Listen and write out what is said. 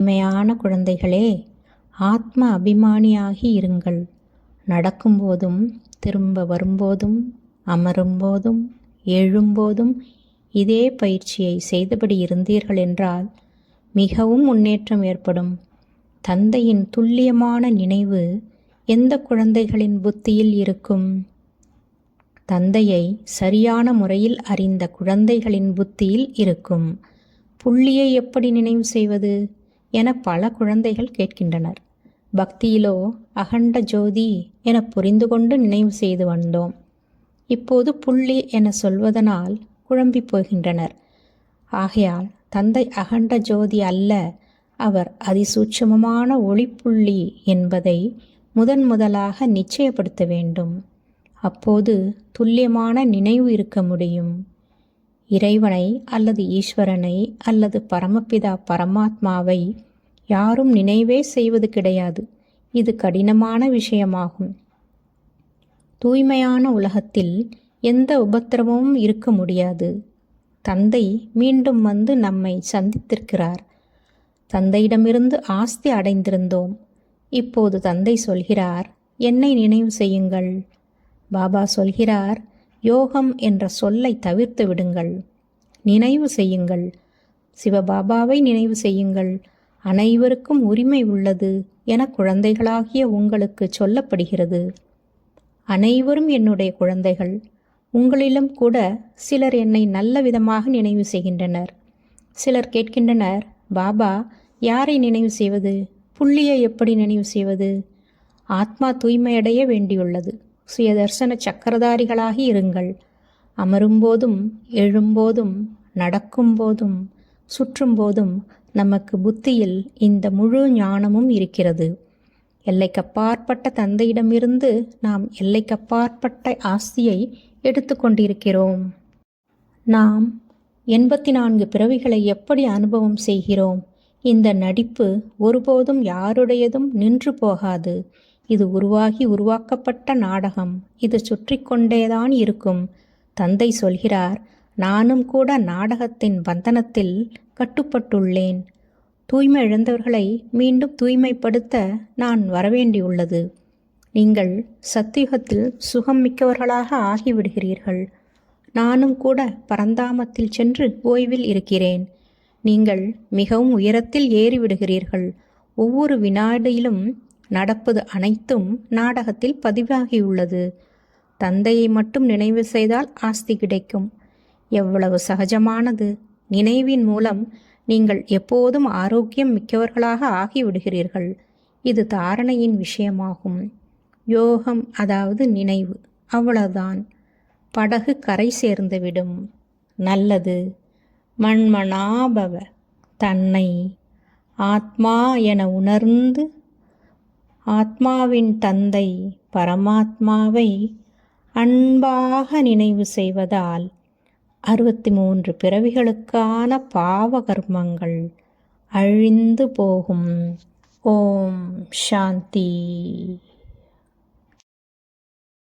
உண்மையான குழந்தைகளே, ஆத்ம அபிமானியாகி இருங்கள். நடக்கும்போதும், திரும்ப வரும்போதும், அமரும்போதும், எழும்போதும் இதே பயிற்சியை செய்தபடி இருந்தீர்கள் என்றால் மிகவும் முன்னேற்றம் ஏற்படும். தந்தையின் துல்லியமான நினைவு எந்த குழந்தைகளின் புத்தியில் இருக்கும்? தந்தையை சரியான முறையில் அறிந்த குழந்தைகளின் புத்தியில் இருக்கும். புள்ளியை எப்படி நினைவு செய்வது என பல குழந்தைகள் கேட்கின்றனர். பக்தியிலோ அகண்ட ஜோதி என புரிந்து கொண்டு நினைவு செய்து வந்தோம். இப்போது புள்ளி என சொல்வதனால் குழம்பி போகின்றனர். ஆகையால் தந்தை அகண்ட ஜோதி அல்ல, அவர் அதிசூட்சமமான ஒளிப்புள்ளி என்பதை முதலாக நிச்சயப்படுத்த வேண்டும். அப்போது துல்லியமான நினைவு இருக்க முடியும். இறைவனை அல்லது ஈஸ்வரனை அல்லது பரமபிதா பரமாத்மாவை யாரும் நினைவே செய்வது கிடையாது. இது கடினமான விஷயமாகும். தூய்மையான உலகத்தில் எந்த உபத்திரவமும் இருக்க முடியாது. தந்தை மீண்டும் வந்து நம்மை சந்தித்திருக்கிறார். தந்தையிடமிருந்து ஆஸ்தி அடைந்திருந்தோம். இப்போது தந்தை சொல்கிறார், என்னை நினைவு செய்யுங்கள். பாபா சொல்கிறார், யோகம் என்ற சொல்லை தவிர்த்து விடுங்கள். நினைவு செய்யுங்கள். சிவபாபாவை நினைவு செய்யுங்கள். அனைவருக்கும் உரிமை உள்ளது என குழந்தைகளாகிய உங்களுக்கு சொல்லப்படுகிறது. அனைவரும் என்னுடைய குழந்தைகள். உங்களிலும் கூட சிலர் என்னை நல்ல விதமாக நினைவு செய்கின்றனர். சிலர் கேட்கின்றனர், பாபா யாரை நினைவு செய்வது? புள்ளியை எப்படி நினைவு செய்வது? ஆத்மா தூய்மையடைய வேண்டியுள்ளது. சுயதர்சன சக்கரதாரிகளாகி இருங்கள். அமரும்போதும், எழும்போதும், நடக்கும்போதும், சுற்றும்போதும் நமக்கு புத்தியில் இந்த முழு ஞானமும் இருக்கிறது. எல்லைக்கப்பாற்பட்ட தந்தையிடமிருந்து நாம் எல்லைக்கப்பாற்பட்ட ஆஸ்தியை எடுத்துக்கொண்டிருக்கிறோம். நாம் 84 பிறவிகளை எப்படி அனுபவம் செய்கிறோம்? இந்த நடிப்பு ஒருபோதும் யாருடையதும் நின்று போகாது. இது உருவாகி உருவாக்கப்பட்ட நாடகம். இது சுற்றி கொண்டேதான் இருக்கும். தந்தை சொல்கிறார், நானும் கூட நாடகத்தின் பந்தனத்தில் கட்டுப்பட்டுள்ளேன். தூய்மை இழந்தவர்களை மீண்டும் தூய்மைப்படுத்த நான் வரவேண்டியுள்ளது. நீங்கள் சத்தியுகத்தில் சுகம் மிக்கவர்களாக ஆகிவிடுகிறீர்கள். நானும் கூட பரந்தாமத்தில் சென்று ஓய்வில் இருக்கிறேன். நீங்கள் மிகவும் உயரத்தில் ஏறிவிடுகிறீர்கள். ஒவ்வொரு வினாடியிலும் நடப்பது அனைத்தும் நாடகத்தில் பதிவாகியுள்ளது. தந்தையை மட்டும் நினைவு செய்தால் ஆஸ்தி கிடைக்கும். எவ்வளவு சகஜமானது! நினைவின் மூலம் நீங்கள் எப்போதும் ஆரோக்கியம் மிக்கவர்களாக ஆகிவிடுகிறீர்கள். இது தாரணையின் விஷயமாகும். யோகம் அதாவது நினைவு, அவ்வளவுதான். படகு கரை சேர்ந்துவிடும். நல்லது. மண்மனாபவ. தன்னை ஆத்மா என உணர்ந்து ஆத்மாவின் தந்தை பரமாத்மாவை அன்பாக நினைவு செய்வதால் 63 பிறவிகளுக்கான பாவ கர்மங்கள் அழிந்து போகும். ஓம் சாந்தி.